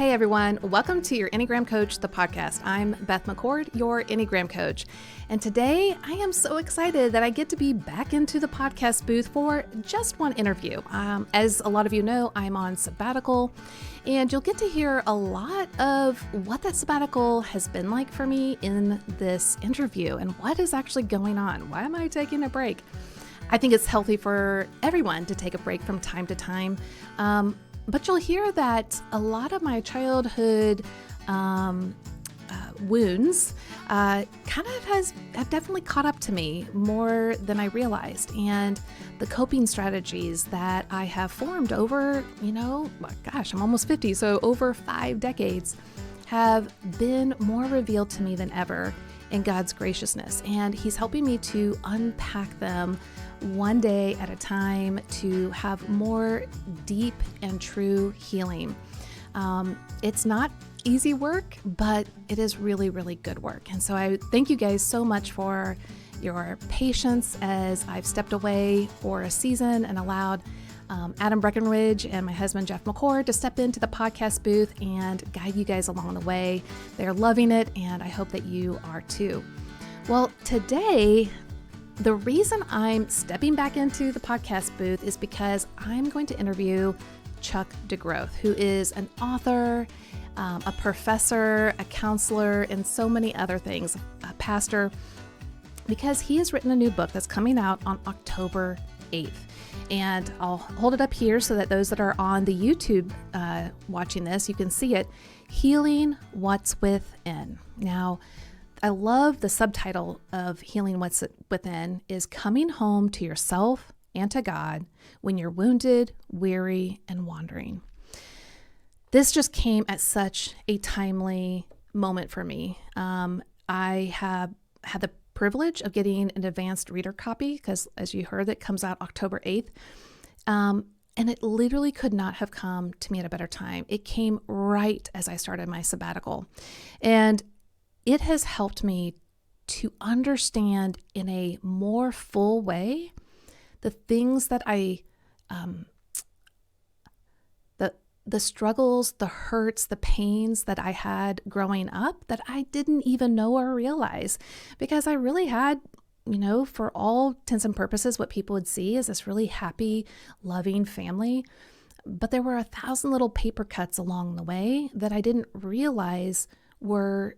Hey everyone, welcome to your Enneagram Coach, the podcast. I'm Beth McCord, your Enneagram Coach. And today I am so excited that I get to be back into the podcast booth for just one interview. As a lot of you know, I'm on sabbatical, and you'll get to hear a lot of what that sabbatical has been like for me in this interview and what is actually going on. Why am I taking a break? I think it's healthy for everyone to take a break from time to time. But you'll hear that a lot of my childhood wounds have definitely caught up to me more than I realized. And the coping strategies that I have formed over, I'm almost 50, so over 5 decades have been more revealed to me than ever in God's graciousness. And He's helping me to unpack them one day at a time to have more deep and true healing. It's not easy work, but it is really, really good work. And so I thank you guys so much for your patience as I've stepped away for a season and allowed Adam Breckenridge and my husband, Jeff McCord, to step into the podcast booth and guide you guys along the way. They're loving it, and I hope that you are too. Well, today, the reason I'm stepping back into the podcast booth is because I'm going to interview Chuck DeGroat, who is an author, a professor, a counselor, and so many other things, a pastor, because he has written a new book that's coming out on October 8th. And I'll hold it up here so that those that are on the YouTube watching this, you can see it, Healing What's Within. Now, I love the subtitle of Healing What's Within is Coming Home to Yourself and to God When You're Wounded, Weary, and Wandering. This just came at such a timely moment for me. I have had the privilege of getting an advanced reader copy because, as you heard, it comes out October 8th. And it literally could not have come to me at a better time. It came right as I started my sabbatical. And it has helped me to understand in a more full way the things that the struggles, the hurts, the pains that I had growing up that I didn't even know or realize, because I really had, for all intents and purposes, what people would see as this really happy, loving family. But there were 1,000 little paper cuts along the way that I didn't realize were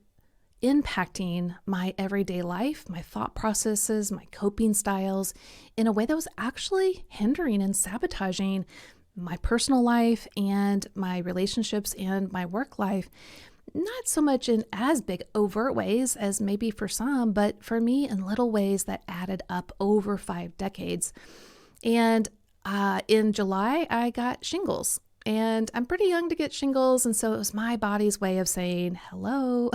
impacting my everyday life, my thought processes, my coping styles in a way that was actually hindering and sabotaging my personal life and my relationships and my work life. Not so much in as big overt ways as maybe for some, but for me in little ways that added up over 5 decades. And in July, I got shingles. And I'm pretty young to get shingles, and so it was my body's way of saying, hello,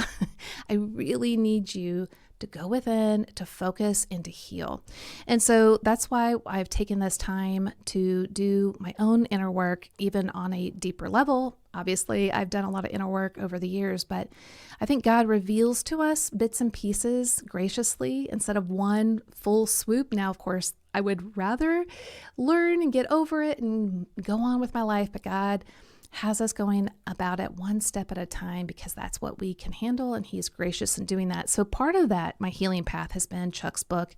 I really need you to go within, to focus, and to heal. And so that's why I've taken this time to do my own inner work, even on a deeper level. Obviously, I've done a lot of inner work over the years, but I think God reveals to us bits and pieces graciously instead of one full swoop. Now, of course, I would rather learn and get over it and go on with my life, but God has us going about it one step at a time because that's what we can handle, and He's gracious in doing that. So part of that, my healing path, has been Chuck's book,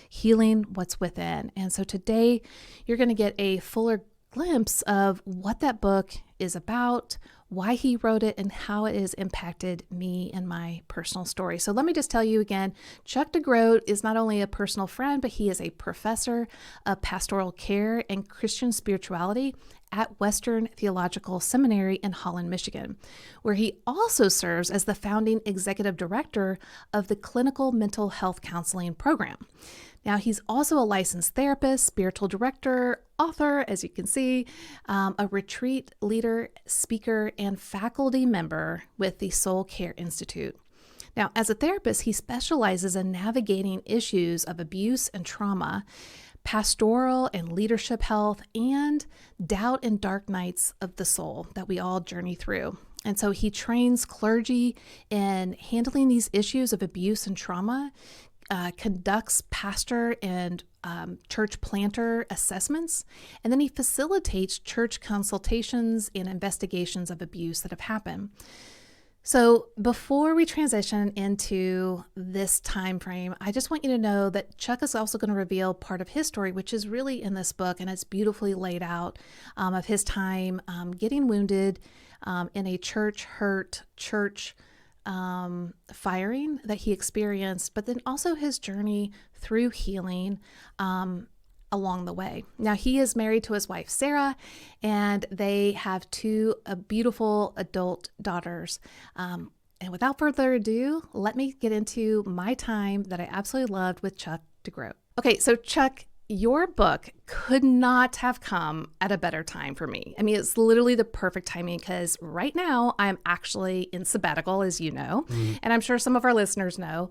Healing What's Within. And so today you're going to get a fuller glimpse of what that book is about, why he wrote it, and how it has impacted me and my personal story. So let me just tell you again, Chuck DeGroat is not only a personal friend, but he is a professor of pastoral care and Christian spirituality at Western Theological Seminary in Holland, Michigan, where he also serves as the founding executive director of the Clinical Mental Health Counseling Program. Now, he's also a licensed therapist, spiritual director, author, as you can see, a retreat leader, speaker, and faculty member with the Soul Care Institute. Now, as a therapist, he specializes in navigating issues of abuse and trauma, pastoral and leadership health, and doubt and dark nights of the soul that we all journey through. And so he trains clergy in handling these issues of abuse and trauma, conducts pastor and church planter assessments, and then he facilitates church consultations and investigations of abuse that have happened. So before we transition into this time frame, I just want you to know that Chuck is also going to reveal part of his story, which is really in this book, and it's beautifully laid out, of his time getting wounded in a church hurt, church firing that he experienced, but then also his journey through healing along the way. Now, he is married to his wife, Sarah, and they have two beautiful adult daughters. And without further ado, let me get into my time that I absolutely loved with Chuck DeGroat. Okay, so Chuck, your book could not have come at a better time for me. I mean, it's literally the perfect timing because right now I'm actually in sabbatical, as you know, and I'm sure some of our listeners know.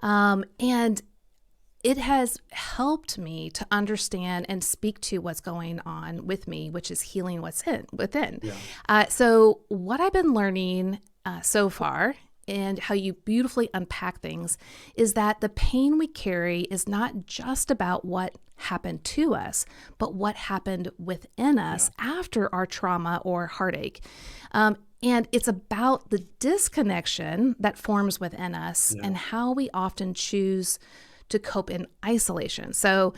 And it has helped me to understand and speak to what's going on with me, which is healing what's within. Yeah. So what I've been learning so far, and how you beautifully unpack things, is that the pain we carry is not just about what happened to us, but what happened within us after our trauma or heartache. And it's about the disconnection that forms within us and how we often choose to cope in isolation. So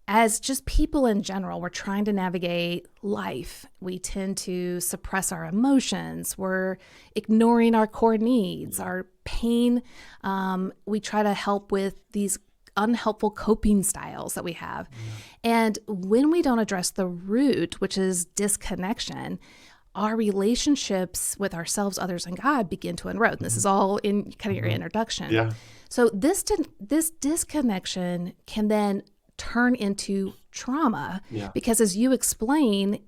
as just people in general, we're trying to navigate life. We tend to suppress our emotions. We're ignoring our core needs, our pain. We try to help with these unhelpful coping styles that we have. And when we don't address the root, which is disconnection, our relationships with ourselves, others, and God begin to erode. And this is all in kind of your introduction. Yeah. So this disconnection can then turn into trauma because, as you explain,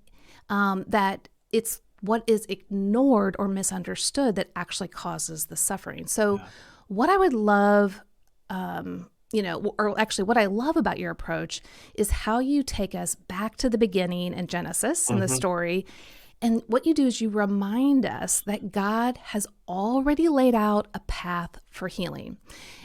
that it's what is ignored or misunderstood that actually causes the suffering. So what I would love, or actually what I love about your approach is how you take us back to the beginning in Genesis in the story. And what you do is you remind us that God has already laid out a path for healing.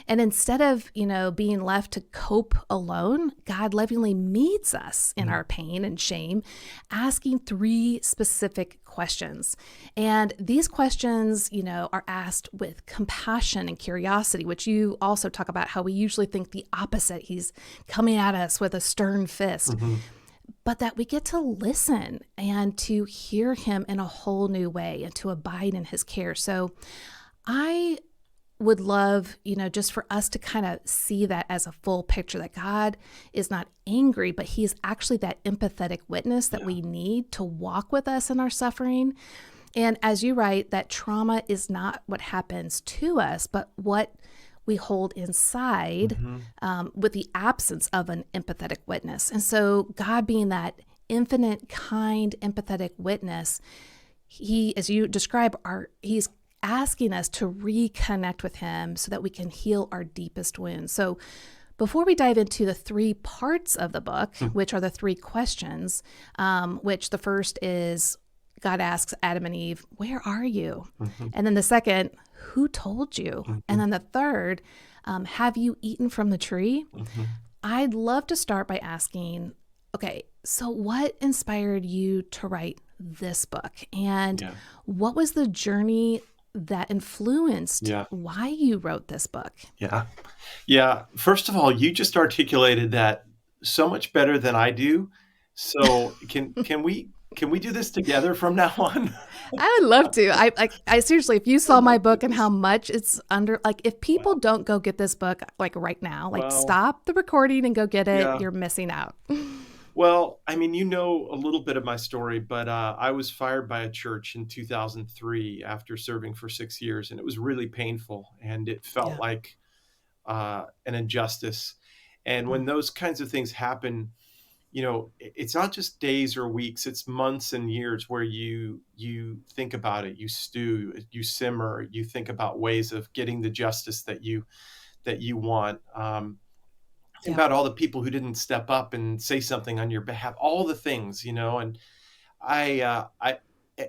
And instead of, being left to cope alone, God lovingly meets us in our pain and shame, asking 3 specific questions. And these questions, are asked with compassion and curiosity, which you also talk about how we usually think the opposite. He's coming at us with a stern fist. But that we get to listen and to hear him in a whole new way and to abide in his care. So I would love, just for us to kind of see that as a full picture, that God is not angry, but he is actually that empathetic witness that we need to walk with us in our suffering. And as you write, that trauma is not what happens to us, but what we hold inside with the absence of an empathetic witness. And so God being that infinite, kind, empathetic witness, he, as you describe, he's asking us to reconnect with him so that we can heal our deepest wounds. So before we dive into the 3 parts of the book, which are the 3 questions, which the first is God asks Adam and Eve, "Where are you?" And then the second, "Who told you?" And then the third, "Have you eaten from the tree?" I'd love to start by asking, okay, so what inspired you to write this book? And what was the journey that influenced why you wrote this book? Yeah. First of all, you just articulated that so much better than I do. So can we do this together from now on? I would love to. I seriously, if you saw my book and how much it's under, if people don't go get this book, right now, stop the recording and go get it, you're missing out. Well, I mean, a little bit of my story, but I was fired by a church in 2003 after serving for 6 years, and it was really painful, and it felt like an injustice. And when those kinds of things happen, it's not just days or weeks, it's months and years where you think about it, you stew, you simmer, you think about ways of getting the justice that you want. Think about all the people who didn't step up and say something on your behalf, all the things, and I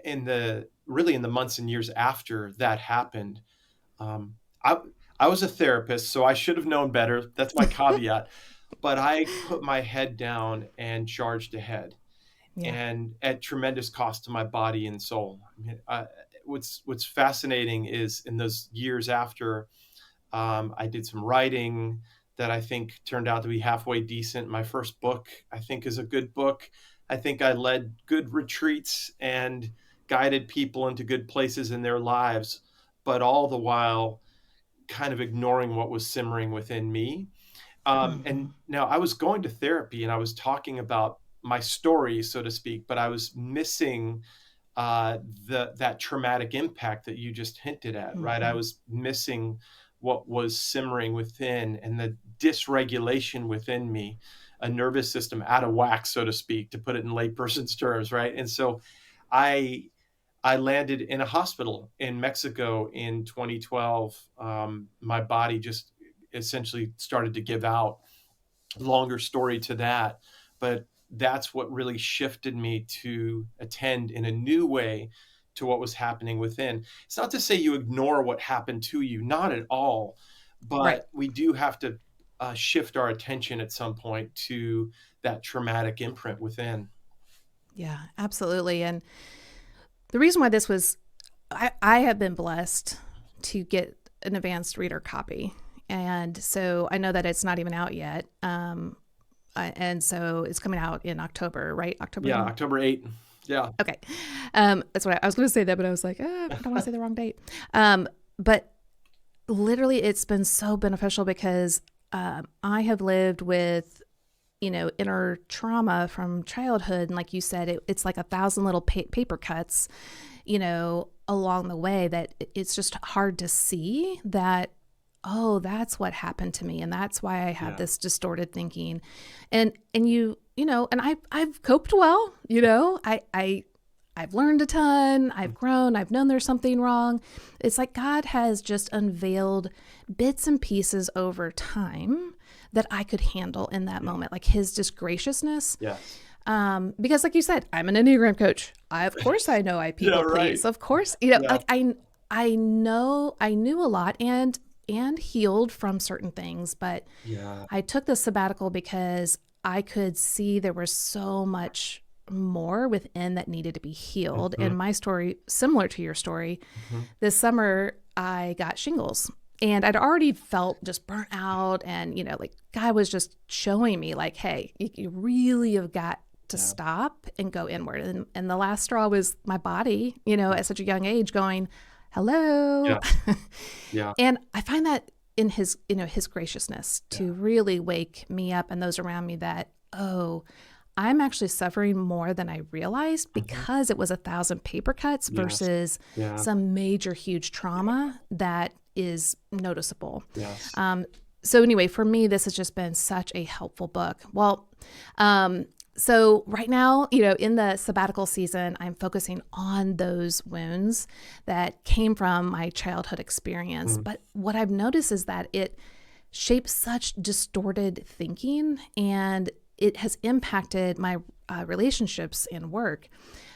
in the months and years after that happened, I I was a therapist, so I should have known better. That's my caveat. But I put my head down and charged ahead, Yeah. and at tremendous cost to my body and soul. I mean, what's fascinating is in those years after, I did some writing that I think turned out to be halfway decent. My first book, I think, is a good book. I think I led good retreats and guided people into good places in their lives, but all the while kind of ignoring what was simmering within me. Hmm. And now I was going to therapy and I was talking about my story, so to speak, but I was missing that traumatic impact that you just hinted at, right? I Hmm. was missing what was simmering within and the dysregulation within me, a nervous system out of whack, so to speak, to put it in layperson's terms, right? And so I I landed in a hospital in Mexico in 2012. My body just essentially started to give out. Longer story to that, but that's what really shifted me to attend in a new way to what was happening within. It's not to say you ignore what happened to you, not at all, Right. but we do have to shift our attention at some point to that traumatic imprint within. Yeah, absolutely. And the reason why this was, I have been blessed to get an advanced reader copy. And so I know that it's not even out yet. And so it's coming out in October, right? Yeah, October. October 8th. Yeah, Okay. That's what I was going to say that, but I was like, I don't want to say the wrong date. But literally, it's been so beneficial because I have lived with, inner trauma from childhood. And like you said, it's like 1,000 little paper cuts, along the way that it's just hard to see that, oh, that's what happened to me. And that's why I have yeah, this distorted thinking. And and I've coped well, I've learned a ton, I've grown, I've known there's something wrong. It's like God has just unveiled bits and pieces over time that I could handle in that yeah, moment, like his just graciousness. yes. Because like you said, I'm an Enneagram coach. Of course I know I Yeah, people right. please. Of course, Yeah, like I know I knew a lot and healed from certain things, but yeah. I took the sabbatical because I could see there was so much more within that needed to be healed. Hmm. And my story, similar to your story, Hmm. this summer I got shingles. And I'd already felt just burnt out. And, like God was just showing me, like, hey, you really have got to Yeah, stop and go inward. And the last straw was my body, at such a young age going, hello. yeah, yeah, And I find that in his graciousness yeah. to really wake me up and those around me that, oh, I'm actually suffering more than I realized Hmm. because it was 1,000 paper cuts Yes, versus yeah, some major, huge trauma that is noticeable. yes. So anyway, for me, this has just been such a helpful book. Well, so right now, in the sabbatical season, I'm focusing on those wounds that came from my childhood experience. Mm, But what I've noticed is that it shapes such distorted thinking and it has impacted my relationships and work.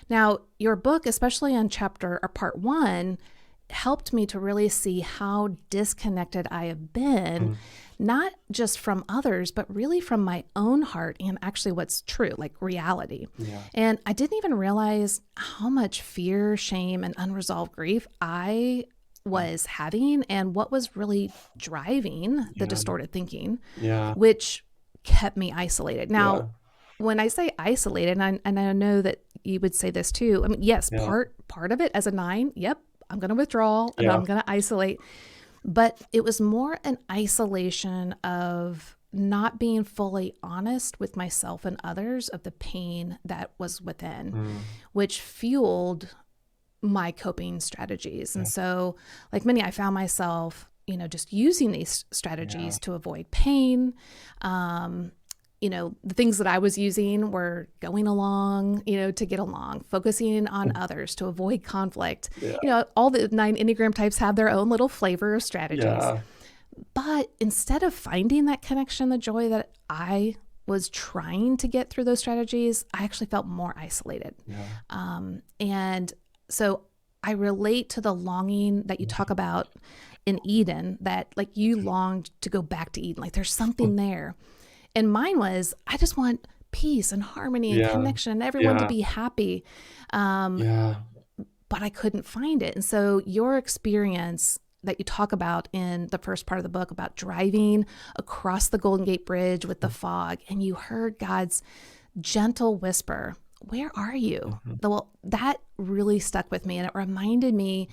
Now, your book, especially on chapter or part 1, helped me to really see how disconnected I have been, mm, not just from others, but really from my own heart and actually what's true, like reality. yeah, And I didn't even realize how much fear, shame, and unresolved grief I mm, was having and what was really driving the yeah, distorted thinking, yeah, which kept me isolated. Now, yeah, when I say isolated, and I know that you would say this too, I mean, yes, yeah, part of it as a 9, yep, I'm going to withdraw and yeah, I'm going to isolate. But it was more an isolation of not being fully honest with myself and others of the pain that was within, mm, which fueled my coping strategies. And yeah, so, like many, I found myself, just using these yeah, strategies to avoid pain. The things that I was using were going along, to get along, focusing on others to avoid conflict. yeah, All the 9 Enneagram types have their own little flavor of strategies. yeah, But instead of finding that connection, the joy that I was trying to get through those strategies, I actually felt more isolated. yeah, And so I relate to the longing that you talk about in Eden that like you longed to go back to Eden. Like there's something there. And mine was, I just want peace and harmony and Yeah. connection and everyone to Yeah. be happy. Yeah. But I couldn't find it. And so your experience that you talk about in the first part of the book about driving across the Golden Gate Bridge with the fog, and you heard God's gentle whisper, where are you? Mhm. Well, that really stuck with me. And it reminded me,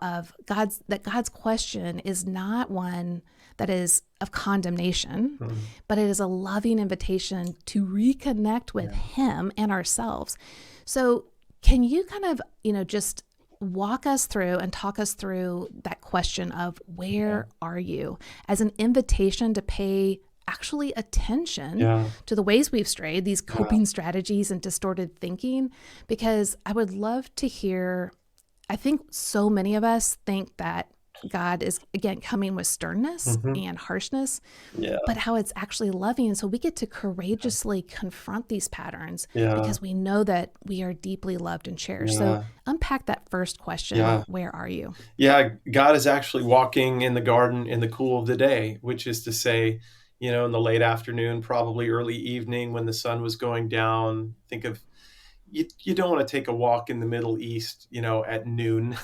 of God's question is not one that is of condemnation, Mhm. but it is a loving invitation to reconnect with Yeah. Him and ourselves. So can you kind of, just walk us through and talk us through that question of Yeah. where are you as an invitation to pay actually attention Yeah. to the ways we've strayed, these Yeah. coping strategies and distorted thinking? Because I would love to hear, I think so many of us think that God is, again, coming with sternness Mhm. and harshness, Yeah. but how it's actually loving. And so we get to courageously confront these patterns Yeah. because we know that we are deeply loved and cherished. So Yeah. unpack that first question, Yeah. where are you? Yeah, God is actually walking in the garden in the cool of the day, which is to say, in the late afternoon, probably early evening when the sun was going down. Think of you don't want to take a walk in the Middle East, at noon.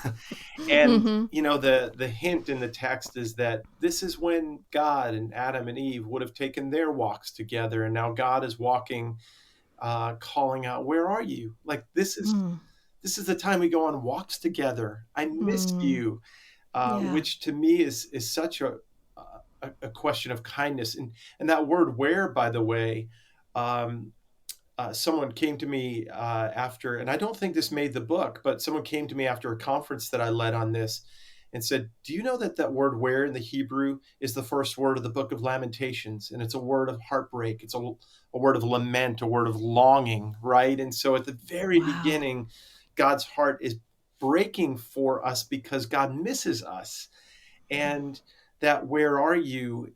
And Mm-hmm. the hint in the text is that this is when God and Adam and Eve would have taken their walks together, and now God is walking, calling out, "Where are you?" Like this is the time we go on walks together. I miss Mm-hmm. you, Yeah. which to me is such a question of kindness. And that word "where," by the way, um, someone came to me after, and I don't think this made the book, but someone came to me after a conference that I led on this and said, "Do you know that word 'where' in the Hebrew is the first word of the book of Lamentations? And it's a word of heartbreak. It's a word of lament, a word of longing, right?" And so at the very Wow. beginning, God's heart is breaking for us because God misses us. And that "where are you"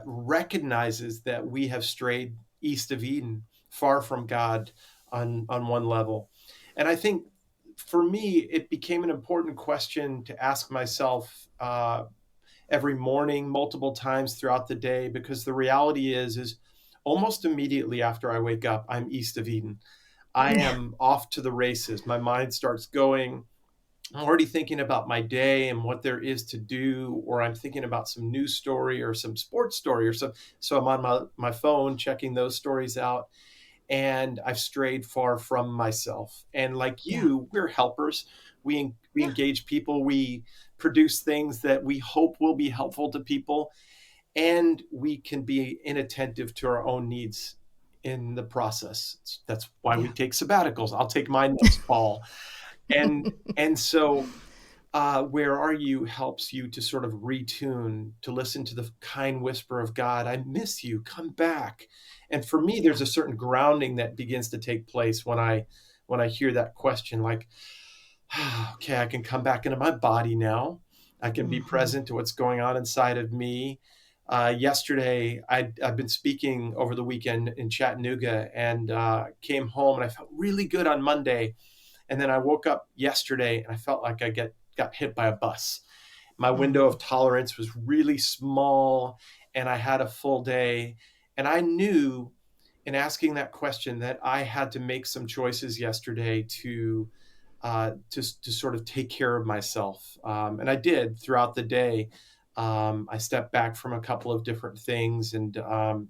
recognizes that we have strayed east of Eden, far from God on one level. And I think for me, it became an important question to ask myself every morning, multiple times throughout the day, because the reality is almost immediately after I wake up, I'm east of Eden. I Yeah. am off to the races. My mind starts going. I'm already thinking about my day and what there is to do, or I'm thinking about some news story or some sports story or some. So I'm on my phone checking those stories out, and I've strayed far from myself. And like Yeah. you, we're helpers. We Yeah. engage people. We produce things that we hope will be helpful to people, and we can be inattentive to our own needs in the process. That's why we Yeah. take sabbaticals. I'll take mine next fall. And so "where are you" helps you to sort of retune, to listen to the kind whisper of God. "I miss you. Come back." And for me, Yeah. there's a certain grounding that begins to take place when I hear that question, like, okay, I can come back into my body now. I can be Mm-hmm. present to what's going on inside of me. Yesterday, I've been speaking over the weekend in Chattanooga, and came home, and I felt really good on Monday. And then I woke up yesterday and I felt like I got hit by a bus. My window Mm. of tolerance was really small, and I had a full day. And I knew in asking that question that I had to make some choices yesterday to sort of take care of myself. And I did throughout the day. I stepped back from a couple of different things and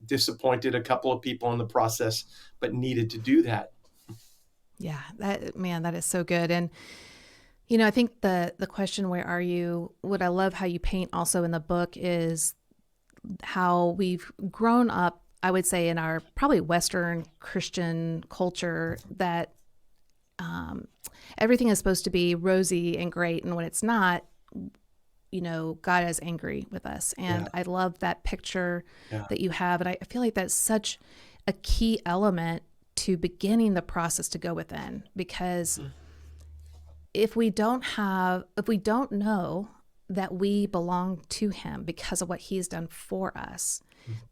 disappointed a couple of people in the process, but needed to do that. Yeah. That is so good. And I think the question, where are you? What I love how you paint also in the book is how we've grown up, I would say, in our probably Western Christian culture that um, everything is supposed to be rosy and great. And when it's not, God is angry with us. Yeah, And I love that picture yeah. that you have. And I feel like that's such a key element to beginning the process to go within, because if we don't know that we belong to Him because of what He's done for us,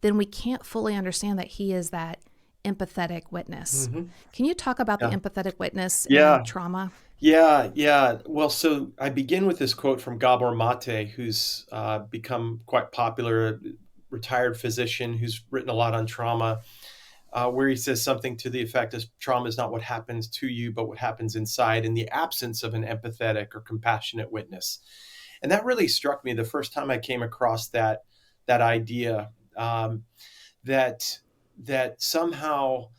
then we can't fully understand that He is that empathetic witness. Mhm. Can you talk about the Yeah. empathetic witness Yeah. and trauma? Yeah, yeah. Well, so I begin with this quote from Gabor Mate, who's become quite popular, retired physician who's written a lot on trauma, where he says something to the effect of trauma is not what happens to you, but what happens inside in the absence of an empathetic or compassionate witness. And that really struck me the first time I came across that idea, that that somehow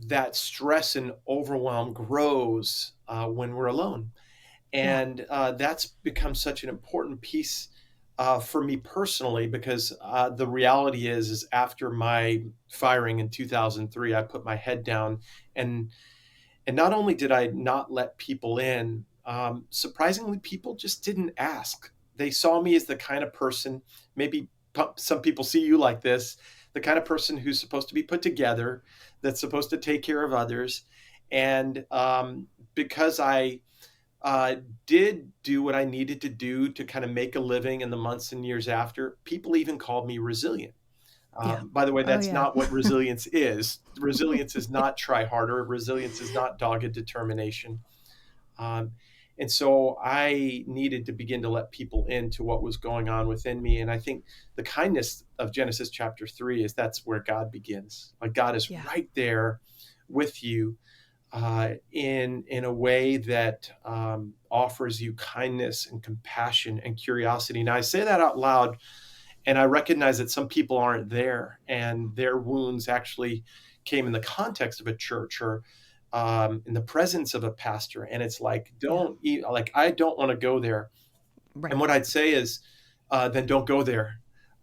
that stress and overwhelm grows when we're alone. Yeah. And that's become such an important piece for me personally, because the reality is after my firing in 2003, I put my head down, and not only did I not let people in, surprisingly, people just didn't ask. They saw me as the kind of person, maybe some people see you like this, the kind of person who's supposed to be put together, that's supposed to take care of others. And because I did do what I needed to do to kind of make a living in the months and years after, people even called me resilient. Yeah. By the way, Oh, that's yeah. not what resilience is. Resilience is not try harder. Resilience is not dogged determination. Um, and so I needed to begin to let people into what was going on within me. And I think the kindness of Genesis chapter 3 is that's where God begins. Like God is Yeah. right there with you in a way that offers you kindness and compassion and curiosity. Now I say that out loud, and I recognize that some people aren't there, and their wounds actually came in the context of a church or in the presence of a pastor. And it's like, Yeah. like I don't want to go there. And Right. what I'd say is, then don't go there.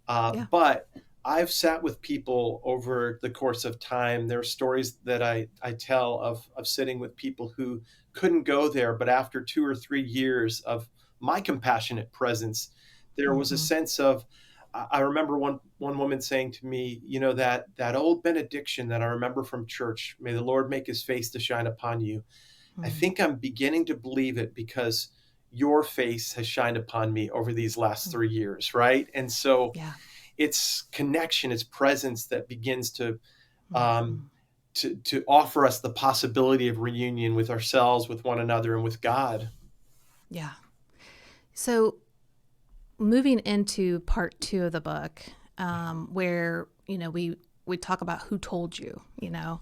Yeah. But I've sat with people over the course of time. There are stories that I tell of sitting with people who couldn't go there, but after 2 or 3 years of my compassionate presence, there was a Hmm. sense of, I remember one woman saying to me, that old benediction that I remember from church, may the Lord make his face to shine upon you. I Mm-hmm. think I'm beginning to believe it because your face has shined upon me over these last 3 years, right? And so Yeah. it's connection, it's presence that begins um, Hmm. to offer us the possibility of reunion with ourselves, with one another, and with God. Yeah. So moving into part 2 of the book, where we talk about who told you, and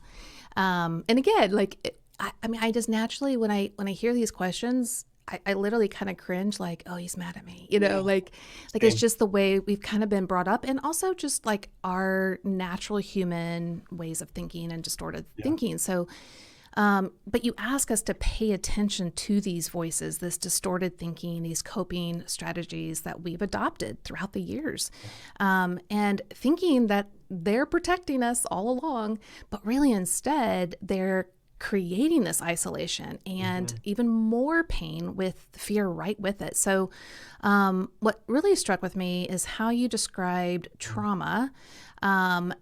again, like I mean, I just naturally when I hear these questions, I literally kind of cringe, like, oh, he's mad at me, Yeah, like it's same. just the way we've kind of been brought up, and also just like our natural human ways of thinking and distorted Yeah, thinking. So but you ask us to pay attention to these voices, this distorted thinking, these coping strategies that we've adopted throughout the years, yeah, and thinking that they're protecting us all along, but really instead they're creating this isolation and hmm, even more pain with fear right with it. So, what really struck with me is how you described trauma, um,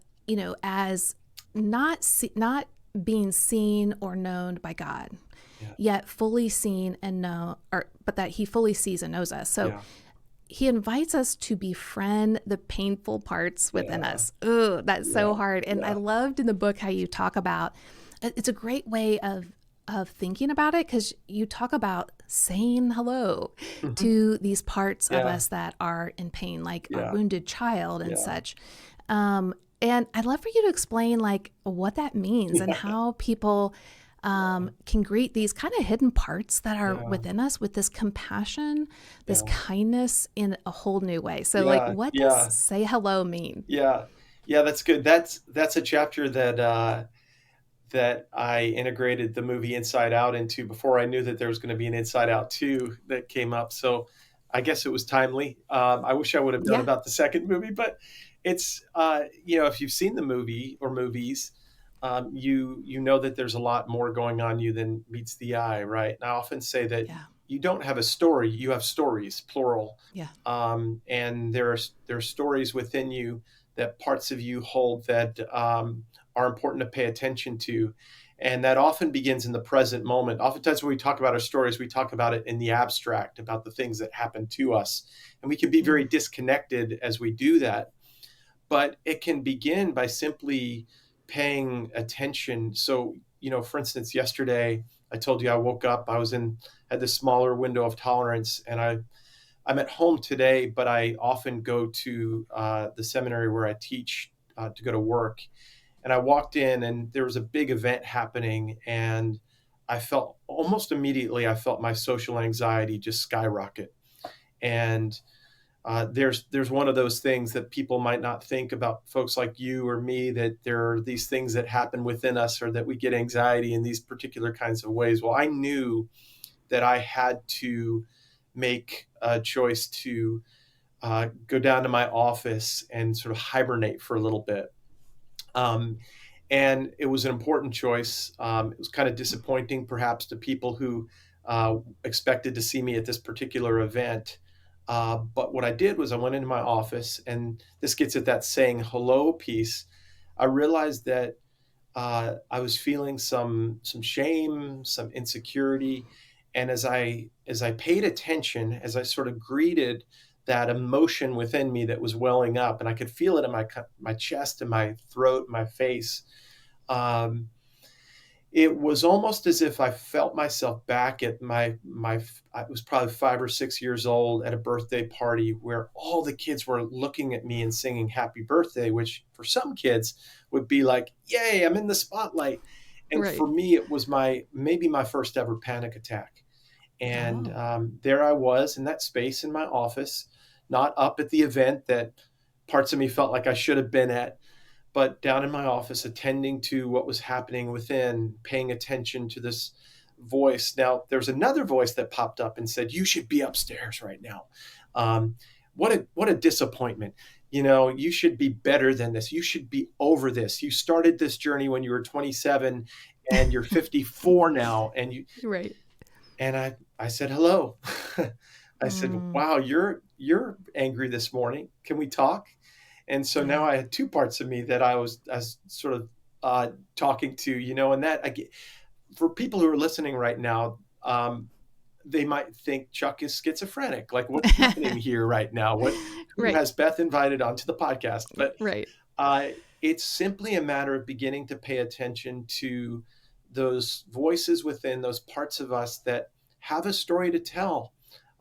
as not being seen or known by God, yeah, yet fully seen and know, or but that He fully sees and knows us. So yeah, He invites us to befriend the painful parts within yeah, us. Ooh, that's yeah, so hard. And I yeah. loved in the book how you talk about it's a great way of thinking about it, because you talk about saying hello Mhm. to these parts of Yeah, us that are in pain, like our yeah, wounded child and yeah, such. And I'd love for you to explain like what that means and yeah, how people can greet these kind of hidden parts that are yeah, within us with this compassion, this yeah, kindness in a whole new way. So, like, yeah, what does yeah, say hello mean? yeah, yeah. That's good. That's a chapter that I integrated the movie Inside Out into before I knew that there was going to be an Inside Out 2 that came up. So I guess it was timely. I wish I would have known Yeah, about the second movie, but it's, if you've seen the movie or movies, you know that there's a lot more going on you than meets the eye, right? And I often say that yeah, you don't have a story, you have stories, plural. yeah. And there are stories within you that parts of you hold that are important to pay attention to. And that often begins in the present moment. Oftentimes, when we talk about our stories, we talk about it in the abstract, about the things that happen to us. And we can be very Mm, disconnected as we do that. But it can begin by simply paying attention. So, for instance, yesterday I told you I woke up, had this smaller window of tolerance, and I'm at home today, but I often go to the seminary where I teach to go to work. And I walked in, and there was a big event happening, and I felt almost immediately, I felt my social anxiety just skyrocket. And there's one of those things that people might not think about, folks like you or me, that there are these things that happen within us, or that we get anxiety in these particular kinds of ways. Well, I knew that I had to make a choice to go down to my office and sort of hibernate for a little bit. Um, and it was an important choice. It was kind of disappointing, perhaps, to people who expected to see me at this particular event. But what I did was I went into my office, and this gets at that saying hello piece. I realized that I was feeling some shame, some insecurity, and as I paid attention, as I sort of greeted that emotion within me that was welling up, and I could feel it in my chest and my throat, my face. Um, it was almost as if I felt myself back at I was probably 5 or 6 years old at a birthday party where all the kids were looking at me and singing happy birthday, which for some kids would be like, yay, I'm in the spotlight. And Right. for me, it was maybe my first ever panic attack. And Oh, there I was in that space in my office, not up at the event that parts of me felt like I should have been at, but down in my office, attending to what was happening within, paying attention to this voice. Now, there's another voice that popped up and said, "You should be upstairs right now." Um, what a disappointment! You should be better than this. You should be over this. You started this journey when you were 27, and you're 54 now, right. and I said hello. I said, Mm, "Wow, you're angry this morning. Can we talk?" And so now yeah. I had two parts of me that I was sort of talking to, and that for people who are listening right now, they might think Chuck is schizophrenic. Like, what's happening here right now? Who Right. has Beth invited onto the podcast? But Right. uh, it's simply a matter of beginning to pay attention to those voices within, those parts of us that have a story to tell,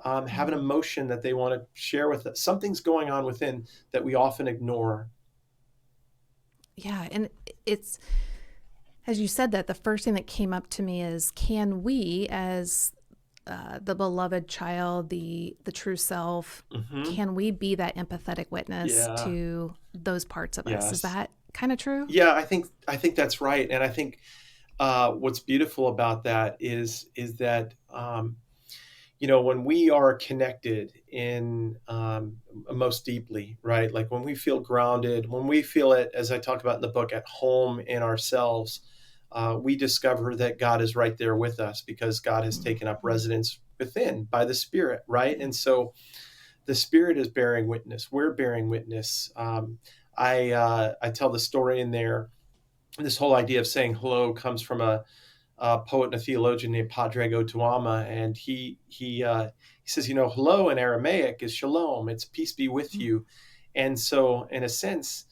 have an Mm, emotion that they want to share with us. Something's going on within that we often ignore. yeah. And it's, as you said that, the first thing that came up to me is, can we, as the beloved child, the true self, Hmm. can we be that empathetic witness Yeah. to those parts of us? Is Yes. that kind of true? Yeah. I think that's right, and I think what's beautiful about that is that when we are connected in most deeply, right? Like when we feel grounded, when we feel it, as I talk about in the book, at home in ourselves, we discover that God is right there with us because God has taken up Mhm. residence within by the Spirit, right? And so the Spirit is bearing witness. We're bearing witness. I tell the story in there. This whole idea of saying hello comes from a poet and a theologian named Padraig Otuama, and he says, hello in Aramaic is shalom. It's peace be with Mm. you. And so, in a sense,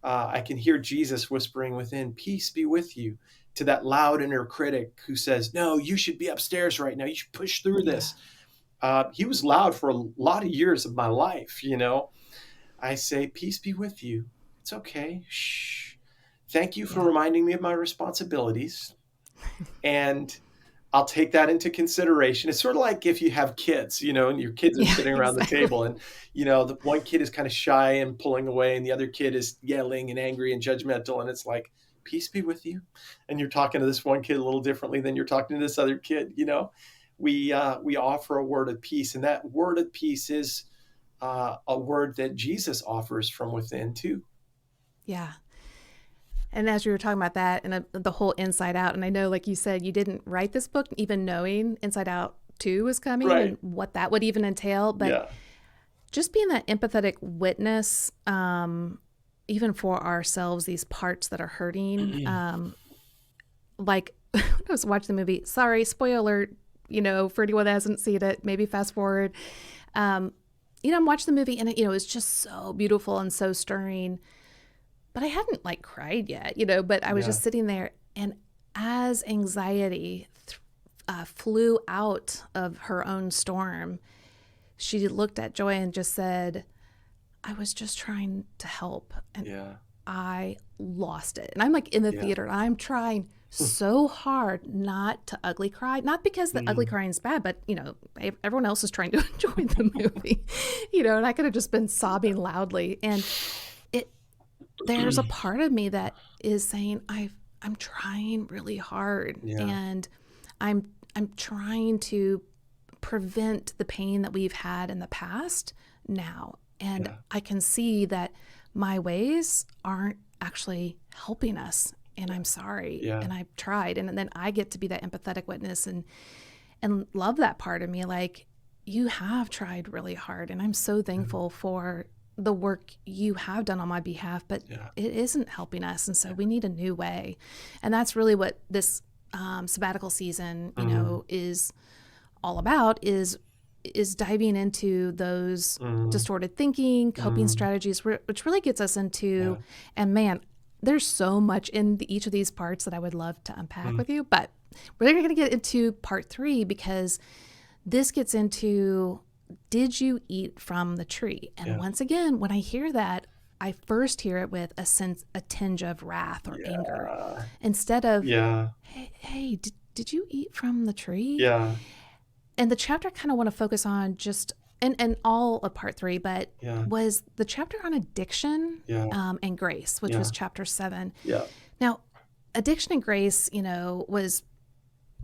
I can hear Jesus whispering within, "Peace be with you," to that loud inner critic who says, "No, you should be upstairs right now. You should push through Yeah. this." He was loud for a lot of years of my life. I say, "Peace be with you. It's okay. Shh. Thank you for Yeah. reminding me of my responsibilities." And I'll take that into consideration. It's sort of like if you have kids, and your kids are Yeah, sitting around the exactly. table, and the one kid is kind of shy and pulling away, and the other kid is yelling and angry and judgmental, and it's like, peace be with you. And you're talking to this one kid a little differently than you're talking to this other kid. We offer a word of peace, and that word of peace is a word that Jesus offers from within too. Yeah. And as you were talking about that and the whole Inside Out, and I know, like you said, you didn't write this book even knowing Inside Out 2 was coming and Right. what that would even entail, but Yeah. just being that empathetic witness, even for ourselves, these parts that are hurting. Like when I was watching the movie, sorry, spoiler alert, for anyone that hasn't seen it, maybe fast forward. I'm watching the movie and it's just so beautiful and so stirring. but I hadn't like cried yet, but I was Yeah. just sitting there. And as anxiety flew out of her own storm, she looked at Joy and just said, I was just trying to help. And Yeah. I lost it. And I'm like in the Yeah. theater and I'm trying so hard not to ugly cry, not because the ugly Mm. crying is bad, but everyone else is trying to enjoy the movie, and I could have just been sobbing loudly. And it, there's a part of me that is saying, I'm trying really hard, Yeah. and I'm trying to prevent the pain that we've had in the past now. And Yeah. I can see that my ways aren't actually helping us. And I'm sorry. Yeah. And I've tried. And then I get to be that empathetic witness and love that part of me. Like, you have tried really hard. And I'm so thankful for the work you have done on my behalf, but Yeah. it isn't helping us. And so we need a new way. And that's really what this sabbatical season, is all about, is diving into those Mm. distorted thinking, coping Mm. strategies, which really gets us into, Yeah. and man, there's so much in each of these parts that I would love to unpack Mm. with you, but we're going to get into part 3 because this gets into, did you eat from the tree? And Yeah. once again, when I hear that, I first hear it with a tinge of wrath or anger, Yeah. instead of, Yeah. hey, did you eat from the tree? Yeah. And the chapter I kind of want to focus on just, and all of part 3, but Yeah. was the chapter on addiction Yeah. and grace, which Yeah. was chapter 7. Yeah. Now, addiction and grace, was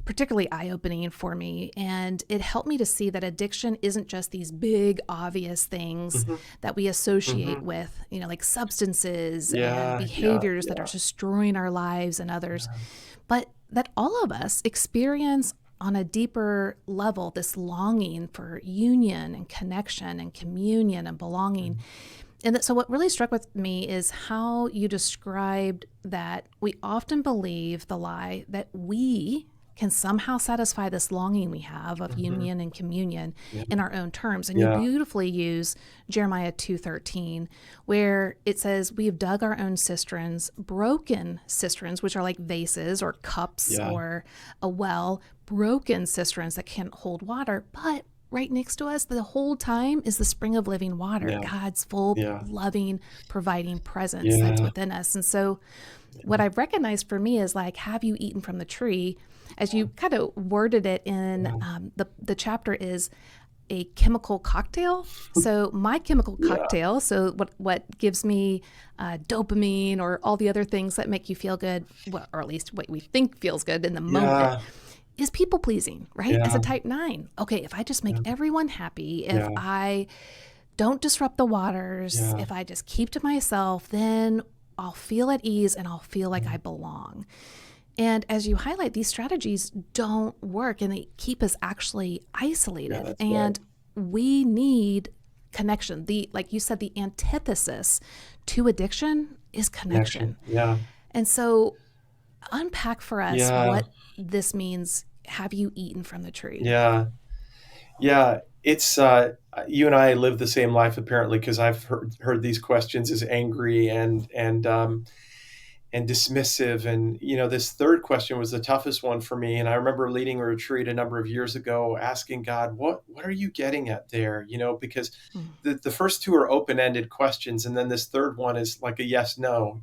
particularly eye-opening for me, and it helped me to see that addiction isn't just these big, obvious things Mhm. that we associate Mhm. with, like substances and Yeah. Yeah. behaviors that are Yeah. destroying our lives and others, Yeah. but that all of us experience on a deeper level this longing for union and connection and communion and belonging. And so what really struck with me is how you described that we often believe the lie that we can somehow satisfy this longing we have of Mhm. union and communion Yeah. in our own terms. And you Yeah. beautifully use Jeremiah 2:13, where it says, we've dug our own cisterns, broken cisterns, which are like vases or cups Yeah. or a well, broken cisterns that can't hold water. But right next to us the whole time is the spring of living water, Yeah. God's full, Yeah. loving, providing presence that's Yeah. within us. And so what I've recognized for me is like, have you eaten from the tree? As you kind of worded it in the chapter, is a chemical cocktail. So my chemical Yeah. cocktail, so what gives me dopamine or all the other things that make you feel good, well, or at least what we think feels good in the moment, Yeah. is people pleasing, right? As Yeah. a type 9. Okay, if I just make everyone happy, if Yeah. I don't disrupt the waters, Yeah. if I just keep to myself, then I'll feel at ease and I'll feel like I belong. And as you highlight, these strategies don't work and they keep us actually Yeah. isolated. That's And right. we need connection. Like you said, the antithesis to addiction is connection. Connection. Yeah. And so unpack for us Yeah. what this means. Have you eaten from the tree? Yeah. Yeah. It's you and I live the same life apparently, because I've heard these questions as angry and dismissive. And this third question was the toughest one for me. And I remember leading a retreat a number of years ago, asking God, what are you getting at there? Because Mm. the first two are open-ended questions, and then this third one is like a yes, no.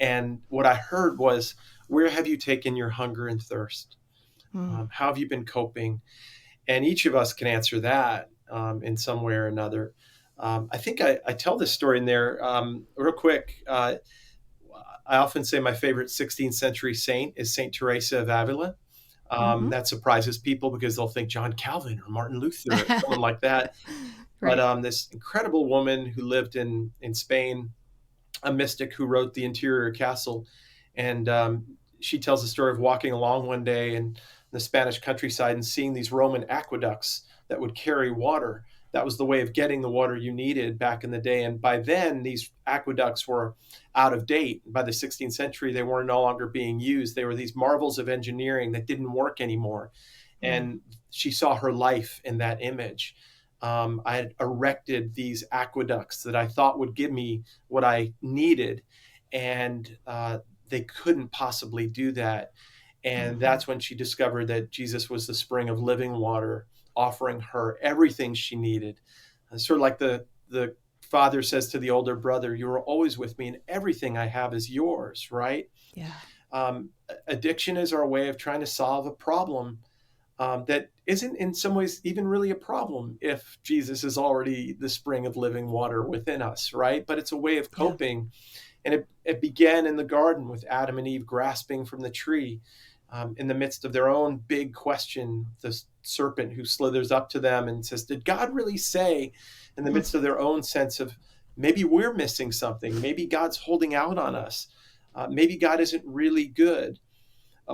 And what I heard was, where have you taken your hunger and thirst? Mm. How have you been coping? And each of us can answer that in some way or another. I think I tell this story in there real quick. I often say my favorite 16th century saint is Saint Teresa of Avila. Mm-hmm. That surprises people because they'll think John Calvin or Martin Luther or someone like that. But Right. this incredible woman who lived in Spain, a mystic who wrote The Interior Castle, and she tells the story of walking along one day in the Spanish countryside and seeing these Roman aqueducts that would carry water. That was the way of getting the water you needed back in the day. And by then, these aqueducts were out of date. By the 16th century, they were no longer being used. They were these marvels of engineering that didn't work anymore. Mm. And she saw her life in that image. I had erected these aqueducts that I thought would give me what I needed, and they couldn't possibly do that. And Mm-hmm. that's when she discovered that Jesus was the spring of living water, offering her everything she needed. Sort of like the father says to the older brother, "You are always with me, and everything I have is yours." Right? Yeah. Addiction is our way of trying to solve a problem that isn't in some ways even really a problem if Jesus is already the spring of living water within us, right? But it's a way of Yeah. coping. And it began in the garden with Adam and Eve grasping from the tree in the midst of their own big question. The serpent who slithers up to them and says, "Did God really say?" In the midst of their own sense of maybe we're missing something, maybe God's holding out on us, maybe God isn't really good.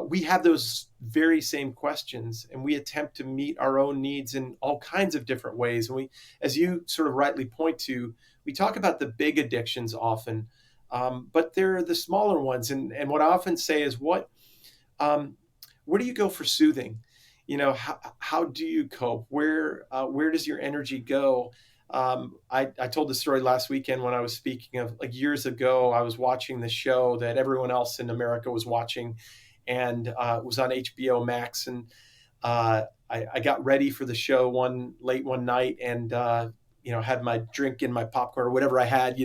We have those very same questions, and we attempt to meet our own needs in all kinds of different ways. And we, as you sort of rightly point to, we talk about the big addictions often, but there are the smaller ones. And what I often say is, um, where do you go for soothing? How do you cope? Where does your energy go? I told the story last weekend when I was speaking of, like, years ago, I was watching the show that everyone else in America was watching, and it was on HBO Max. And I got ready for the show late one night, and had my drink and my popcorn or whatever I had.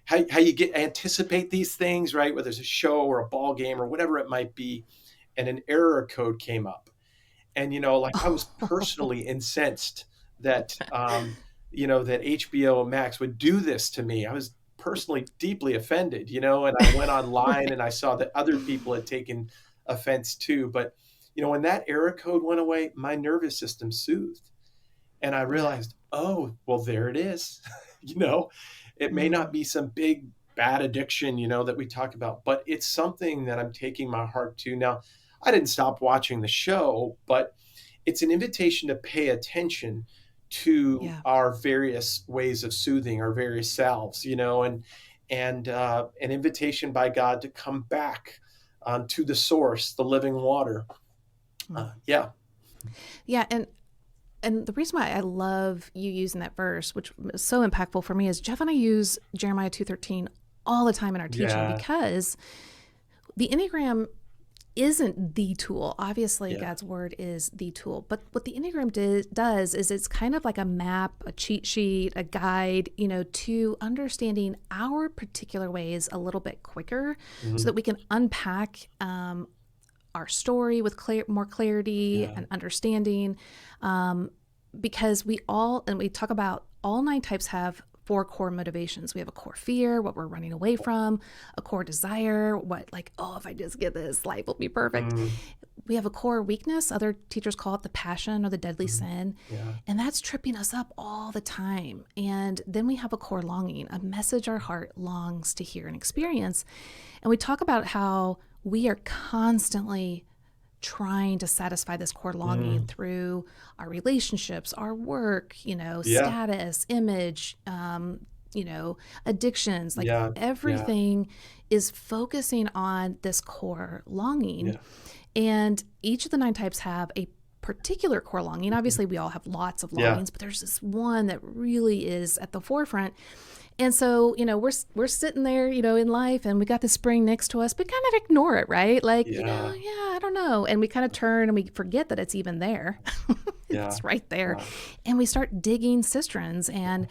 How you anticipate these things, right? Whether it's a show or a ball game or whatever it might be, and an error code came up, and like I was personally incensed that that HBO Max would do this to me. I was personally deeply offended, and I went online Right. and I saw that other people had taken offense too. But when that error code went away, my nervous system soothed, and I Yeah. realized, oh, well, there it is. you know, it may not Mm. be some big bad addiction, that we talk about, but it's something that I'm taking my heart to. Now, I didn't stop watching the show, but it's an invitation to pay attention to Yeah. our various ways of soothing our various selves, and an invitation by God to come back to the source, the living water. Mm. Yeah, Yeah. And the reason why I love you using that verse, which is so impactful for me, is Jeff and I use Jeremiah 2:13 all the time in our teaching, yeah, because the Enneagram isn't the tool. Obviously, yeah. God's word is the tool. But what the Enneagram does is it's kind of like a map, a cheat sheet, a guide, to understanding our particular ways a little bit quicker, so Mhm. that we can unpack our story with more clarity Yeah. and understanding. Because we talk about all 9 types have 4 core motivations. We have a core fear, what we're running away from, a core desire, oh, if I just get this, life will be perfect. Mhm. We have a core weakness. Other teachers call it the passion or the deadly Mhm. sin. Yeah. And that's tripping us up all the time. And then we have a core longing, a message our heart longs to hear and experience. And we talk about how we are constantly trying to satisfy this core longing Mm. through our relationships, our work, Yeah. status, image, addictions, like Yeah. Yeah. everything is focusing on this core longing. Yeah. And each of the 9 types have a particular core longing. Mhm. Obviously, we all have lots of Yeah. longings, but there's this one that really is at the forefront. And so, we're sitting there, in life, and we got the spring next to us, but kind of ignore it, right? Like, Yeah. yeah, I don't know. And we kind of turn and we forget that it's even there. Yeah. It's right there. Yeah. And we start digging cisterns, and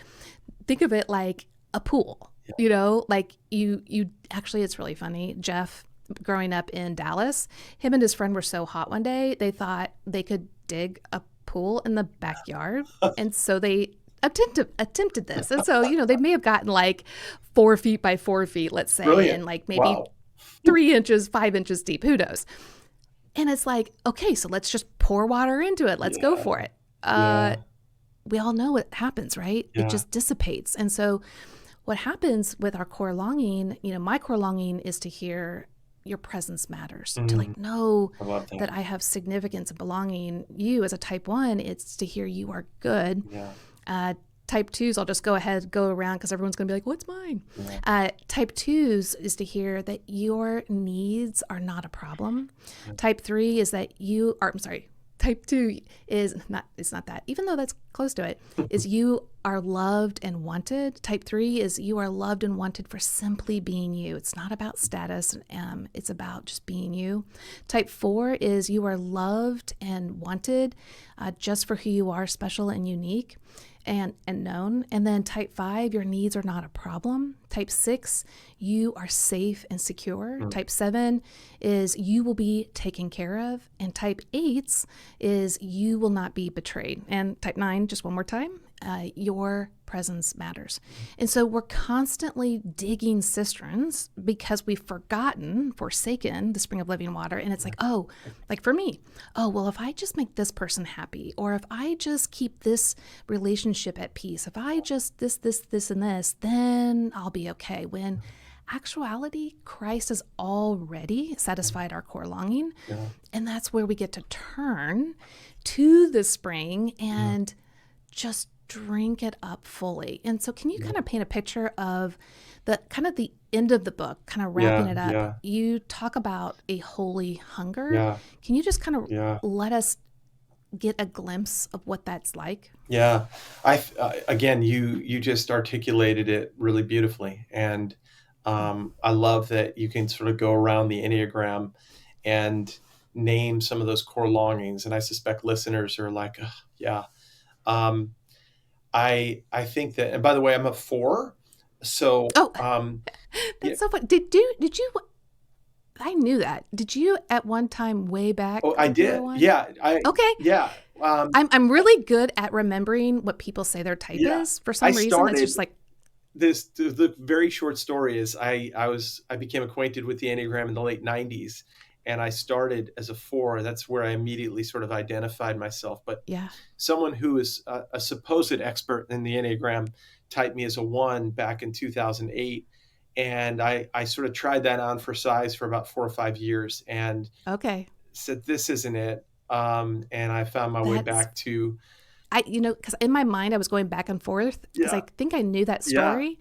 think of it like a pool, Yeah. like you actually, it's really funny. Jeff, growing up in Dallas, him and his friend were so hot one day, they thought they could dig a pool in the backyard. And so they attempted this. And so, they may have gotten like 4 feet by 4 feet, let's say, Brilliant. and like maybe Wow. 3 inches, 5 inches deep. Who knows? And it's like, okay, so let's just pour water into it. Let's go Yeah. for it. Yeah. We all know what happens, right? It Yeah. just dissipates. And so what happens with our core longing, my core longing is to hear your presence matters, to Mm. like know I love that. that I have significance and belonging. You as a type 1, it's to hear you are good. Yeah. Type 2s, I'll just go around because everyone's going to be like, what's mine? Yeah. Type 2s is to hear that your needs are not a problem. Yeah. Type 3 is that Type 2 is not, it's not that, even though that's close to it, is you are loved and wanted. Type 3 is you are loved and wanted for simply being you. It's not about status, it's about just being you. Type 4 is you are loved and wanted just for who you are, special and unique and known. And then type 5, your needs are not a problem. Type 6, you are safe and secure. Type 7 is you will be taken care of. And type 8 is you will not be betrayed. And type 9, just one more time, your presence matters. And so we're constantly digging cisterns because we've forsaken the spring of living water. And it's like, oh, like for me, oh, well, if I just make this person happy, or if I just keep this relationship at peace, if I just this, and this, then I'll be okay. When actuality, Christ has already satisfied our core longing. Yeah. And that's where we get to turn to the spring and just drink it up fully. And so can you kind of paint a picture of the kind of the end of the book, kind of wrapping it up? Yeah. You talk about a holy hunger. Yeah. Can you just kind of Yeah. let us get a glimpse of what that's like? Yeah. Again, you just articulated it really beautifully. And I love that you can sort of go around the Enneagram and name some of those core longings. And I suspect listeners are like, "Ugh, yeah." I think that, and by the way, I'm a 4. So, Oh, yeah. that's so fun. Did you, I knew that. Did you at one time way back Oh, I think you were did. one? Yeah. Okay. Yeah. I'm really good at remembering what people say their type Yeah. is. For I some reason, it's just started like, the very short story is I became acquainted with the Enneagram in the late 90s, and I started as a 4. That's where I immediately sort of identified myself. But yeah. someone who is a supposed expert in the Enneagram typed me as a 1 back in 2008. And I sort of tried that on for size for about 4 or 5 years and Okay. said, this isn't it. And I found my way That's, back to, because in my mind, I was going back and forth because I yeah, think I knew that yeah, story.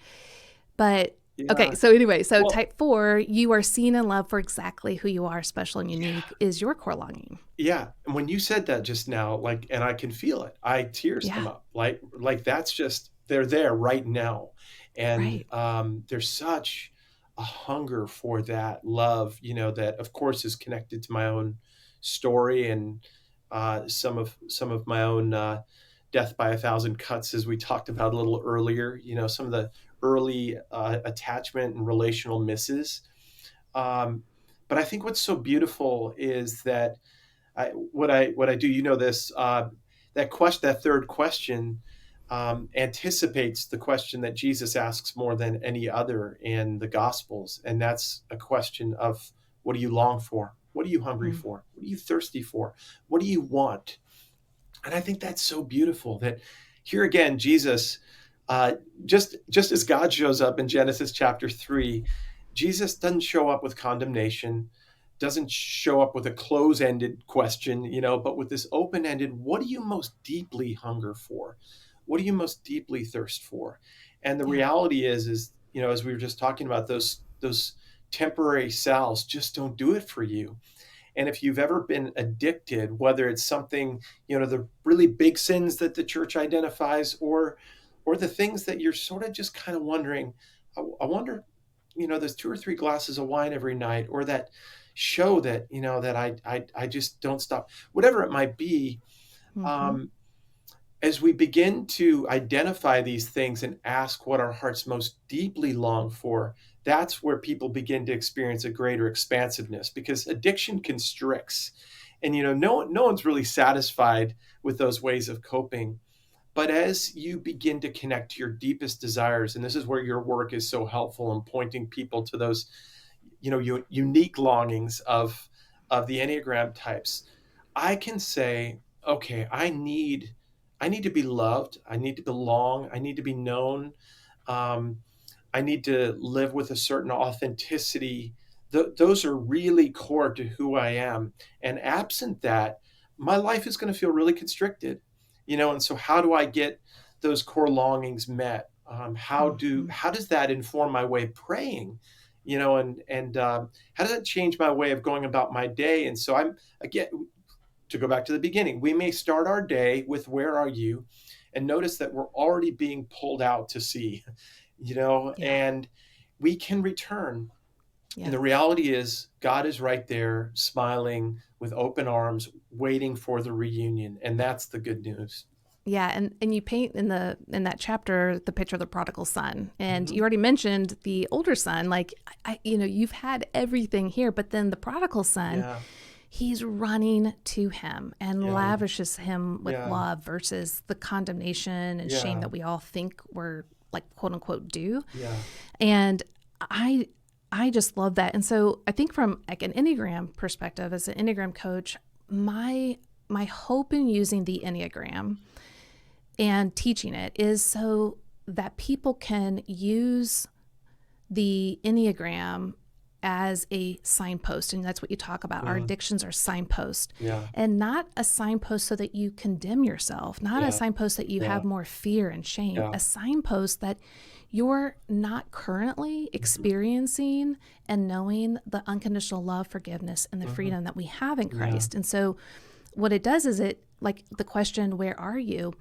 But okay. yeah. So anyway, so Well, type 4, you are seen and loved for exactly who you are, special and unique, is your core longing. yeah. And when you said that just now, like, and I can feel it, tears Yeah. come up. Like that's just, they're there right now. And Right. there's such a hunger for that love, that of course is connected to my own story and some of my own death by a thousand cuts, as we talked about a little earlier. Some of the early attachment and relational misses. But I think what's so beautiful is that what I do, this, that third question anticipates the question that Jesus asks more than any other in the Gospels, and that's a question of, what do you long for? What are you hungry Mm. for? What are you thirsty for? What do you want? And I think that's so beautiful that here again, Jesus, just as God shows up in Genesis chapter 3, Jesus doesn't show up with condemnation, doesn't show up with a close-ended question, but with this open-ended, what do you most deeply hunger for? What do you most deeply thirst for? And the Yeah. reality is, as we were just talking about, those temporary salves just don't do it for you. And if you've ever been addicted, whether it's something, the really big sins that the church identifies, or the things that you're sort of just kind of wondering, I wonder, there's 2 or 3 glasses of wine every night, or that show that, that I just don't stop, whatever it might be. Mm-hmm. Um, as we begin to identify these things and ask what our hearts most deeply long for, that's where people begin to experience a greater expansiveness, because addiction constricts. And no one's really satisfied with those ways of coping. But as you begin to connect to your deepest desires, and this is where your work is so helpful in pointing people to those, unique longings of the Enneagram types, I can say, okay, I need to be loved. I need to belong. I need to be known. Um, I need to live with a certain authenticity. Those are really core to who I am. And absent that, my life is going to feel really constricted. And so how do I get those core longings met? Mm-hmm. How does that inform my way of praying? And how does that change my way of going about my day? And so I'm, again, to go back to the beginning, we may start our day with where are you, and notice that we're already being pulled out to sea, Yeah. and we can return. And Yeah. the reality is God is right there, smiling with open arms, waiting for the reunion. And that's the good news. Yeah, and you paint in that chapter the picture of the prodigal son, and Mm-hmm. you already mentioned the older son. Like, you've had everything here, but then the prodigal son, Yeah. he's running to him and Yeah. lavishes him with Yeah. love versus the condemnation and shame Yeah. that we all think we're like quote unquote due. Yeah. And I just love that. And so I think from like an Enneagram perspective, as an Enneagram coach, my hope in using the Enneagram and teaching it is so that people can use the Enneagram as a signpost. And that's what you talk about. Our addictions are signposts, Yeah. and not a signpost so that you condemn yourself, not a Yeah. signpost that you Yeah. have more fear and shame, Yeah. a signpost that you're not currently experiencing and knowing the unconditional love, forgiveness, and the freedom that we have in Yeah. Christ. And so what it does is it, like the question, where are you?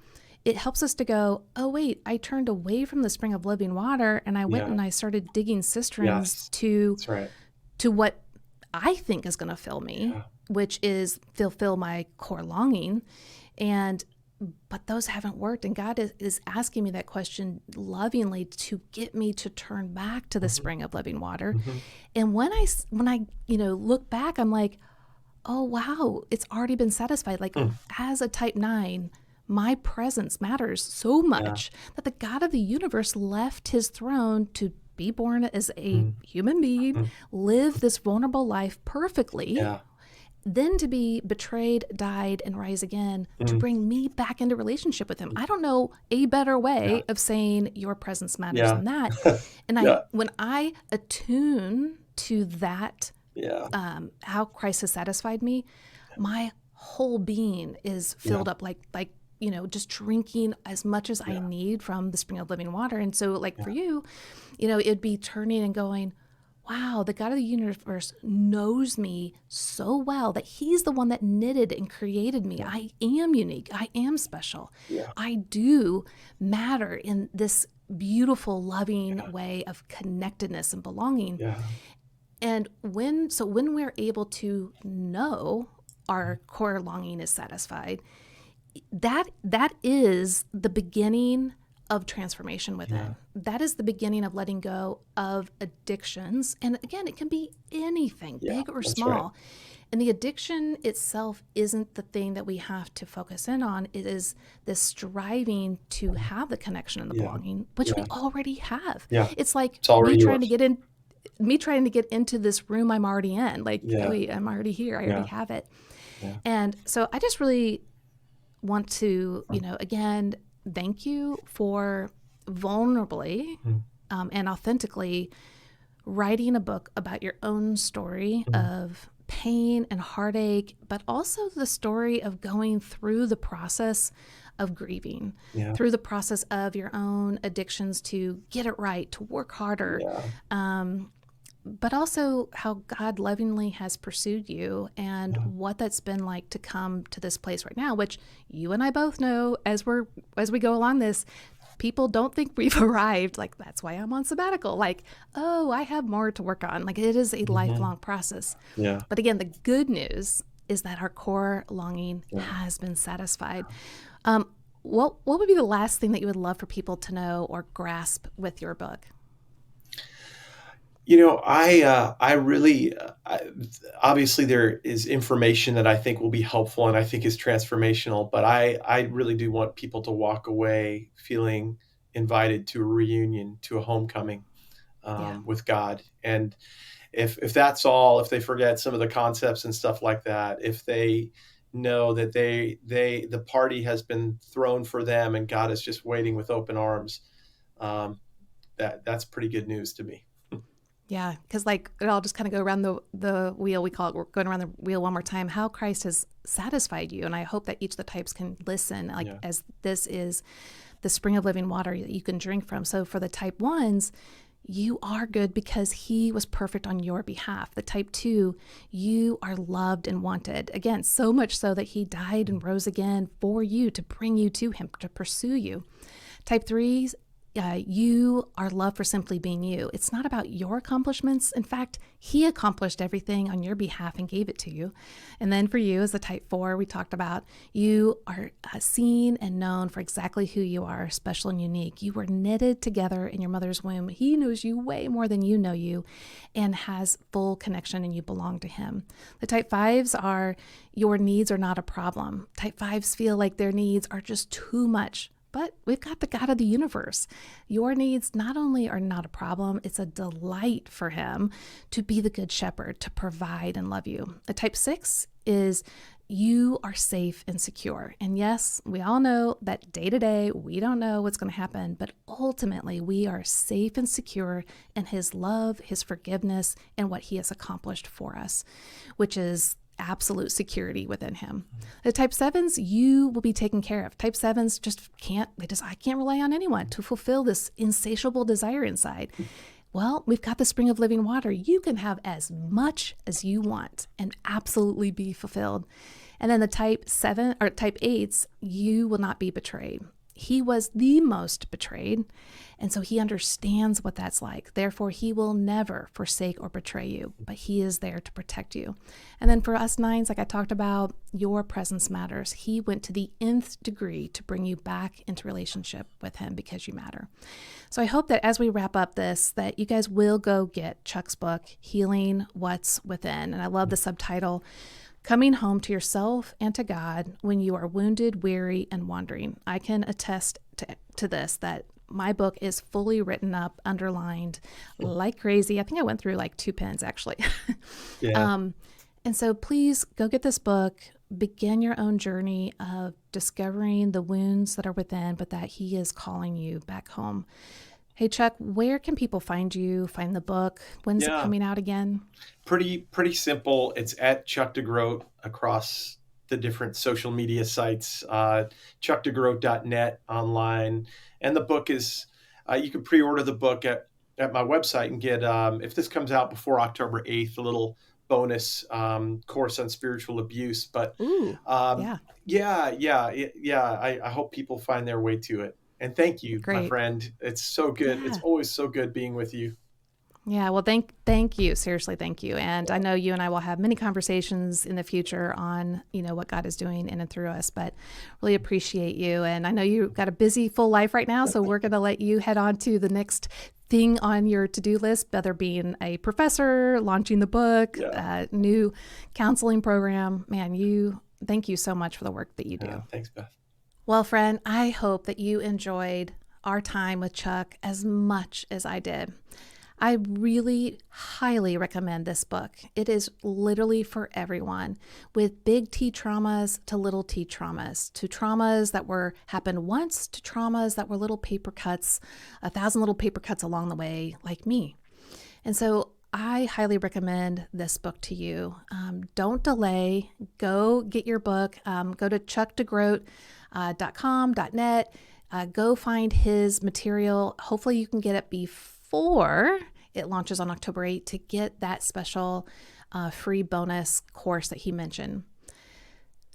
It helps us to go, oh, wait, I turned away from the spring of living water and I went Yeah. and I started digging cisterns Yes. to That's right. what I think is going to fill me, Yeah. which is fulfill my core longing. But those haven't worked. And God is asking me that question lovingly to get me to turn back to the spring of living water. Mm-hmm. And when I look back, I'm like, oh, wow, it's already been satisfied. Like as a type 9, my presence matters so much that the God of the universe left his throne to be born as a human being, live this vulnerable life perfectly, Yeah. then to be betrayed, died, and rise again to bring me back into relationship with him. I don't know a better way of saying your presence matters Yeah. than that. And Yeah. when I attune to that, Yeah. how Christ has satisfied me, my whole being is filled up like just drinking as much as I need from the spring of living water. And so like for you, it'd be turning and going, wow, the God of the universe knows me so well that he's the one that knitted and created me. I am unique. I am special. Yeah. I do matter in this beautiful, loving way of connectedness and belonging. Yeah. And when we're able to know our core longing is satisfied, that is the beginning of transformation within. Yeah. That is the beginning of letting go of addictions. And again, it can be anything, big or that's small. right. And the addiction itself isn't the thing that we have to focus in on. It is this striving to have the connection and the belonging, which we already have. Yeah. It's like It's already me trying to yours. get into this room I'm already in. Like, wait, I'm already here. I already have it. Yeah. And so I just really want to, again, thank you for vulnerably and authentically writing a book about your own story of pain and heartache, but also the story of going through the process of grieving, through the process of your own addictions to get it right, to work harder. But also how God lovingly has pursued you and what that's been like to come to this place right now, which you and I both know as we go along this, people don't think we've arrived. Like, that's why I'm on sabbatical. Like, oh, I have more to work on. Like, it is a lifelong process. Yeah. But again, the good news is that our core longing has been satisfied. What would be the last thing that you would love for people to know or grasp with your book? I really, obviously there is information that I think will be helpful and I think is transformational, but I really do want people to walk away feeling invited to a reunion, to a homecoming with God. And if that's all, if they forget some of the concepts and stuff like that, if they know that the party has been thrown for them and God is just waiting with open arms, that's pretty good news to me. Yeah, because like I'll just kind of go around the wheel. We call it, we're going around the wheel one more time, how Christ has satisfied you. And I hope that each of the types can listen, as this is the spring of living water that you can drink from. So for the type 1s, you are good because he was perfect on your behalf. The type 2, you are loved and wanted. Again, so much so that he died and rose again for you, to bring you to him, to pursue you. Type 3s, you are loved for simply being you. It's not about your accomplishments. In fact, he accomplished everything on your behalf and gave it to you. And then for you, as the type 4 we talked about, you are seen and known for exactly who you are, special and unique. You were knitted together in your mother's womb. He knows you way more than you know you and has full connection, and you belong to him. The type 5s are, your needs are not a problem. Type 5s feel like their needs are just too much. But we've got the God of the universe. Your needs not only are not a problem, it's a delight for him to be the good shepherd, to provide and love you. A type 6 is, you are safe and secure. And yes, we all know that day to day, we don't know what's going to happen, but ultimately we are safe and secure in his love, his forgiveness, and what he has accomplished for us, which is absolute security within him. The type 7s, you will be taken care of. Type 7s I can't rely on anyone to fulfill this insatiable desire inside. Well, we've got the spring of living water. You can have as much as you want and absolutely be fulfilled. And then the type 8s, you will not be betrayed. He was the most betrayed, and so he understands what that's like. Therefore, he will never forsake or betray you, but he is there to protect you. And then for us 9s, like I talked about, your presence matters. He went to the nth degree to bring you back into relationship with him because you matter. So I hope that as we wrap up this, that you guys will go get Chuck's book, Healing What's Within. And I love the subtitle, Coming Home to Yourself and to God When You Are Wounded, Weary, and Wandering. I can attest to this, that my book is fully written up, underlined like crazy. I think I went through like 2 pens actually. Yeah. And so please go get this book, begin your own journey of discovering the wounds that are within, but that he is calling you back home. Hey, Chuck, where can people find you, find the book? When's it Yeah. coming out again? Pretty simple. It's at Chuck DeGroat across the different social media sites, chuckdegroat.net online. And the book is, you can pre-order the book at my website and get, if this comes out before October 8th, a little bonus course on spiritual abuse. But Ooh, um, yeah, I hope people find their way to it. And thank you, my great. friend. It's so good. It's Yeah. always so good being with you. Yeah, well, thank you. Seriously, thank you. And I know you and I will have many conversations in the future on, what God is doing in and through us, but really appreciate you. And I know you've got a busy, full life right now, so we're going to let you head on to the next thing on your to-do list, whether being a professor, launching the book, new counseling program. Man, thank you so much for the work that you do. Thanks, Beth. Well, friend, I hope that you enjoyed our time with Chuck as much as I did. I really highly recommend this book. It is literally for everyone, with big T traumas to little T traumas, to traumas that happened once, to traumas that were little paper cuts, 1,000 little paper cuts along the way, like me. And so I highly recommend this book to you. Don't delay. Go get your book. Go to chuckdegroat.com.net. Go find his material. Hopefully you can get it before it launches on October 8th to get that special free bonus course that he mentioned.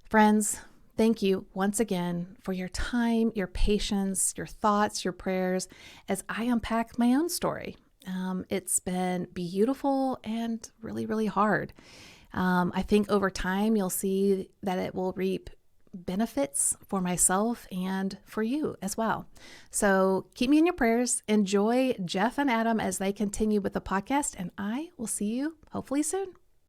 Friends, thank you once again for your time, your patience, your thoughts, your prayers as I unpack my own story. It's been beautiful and really, really hard. I think over time you'll see that it will reap benefits for myself and for you as well. So keep me in your prayers. Enjoy Jeff and Adam as they continue with the podcast, and I will see you hopefully soon.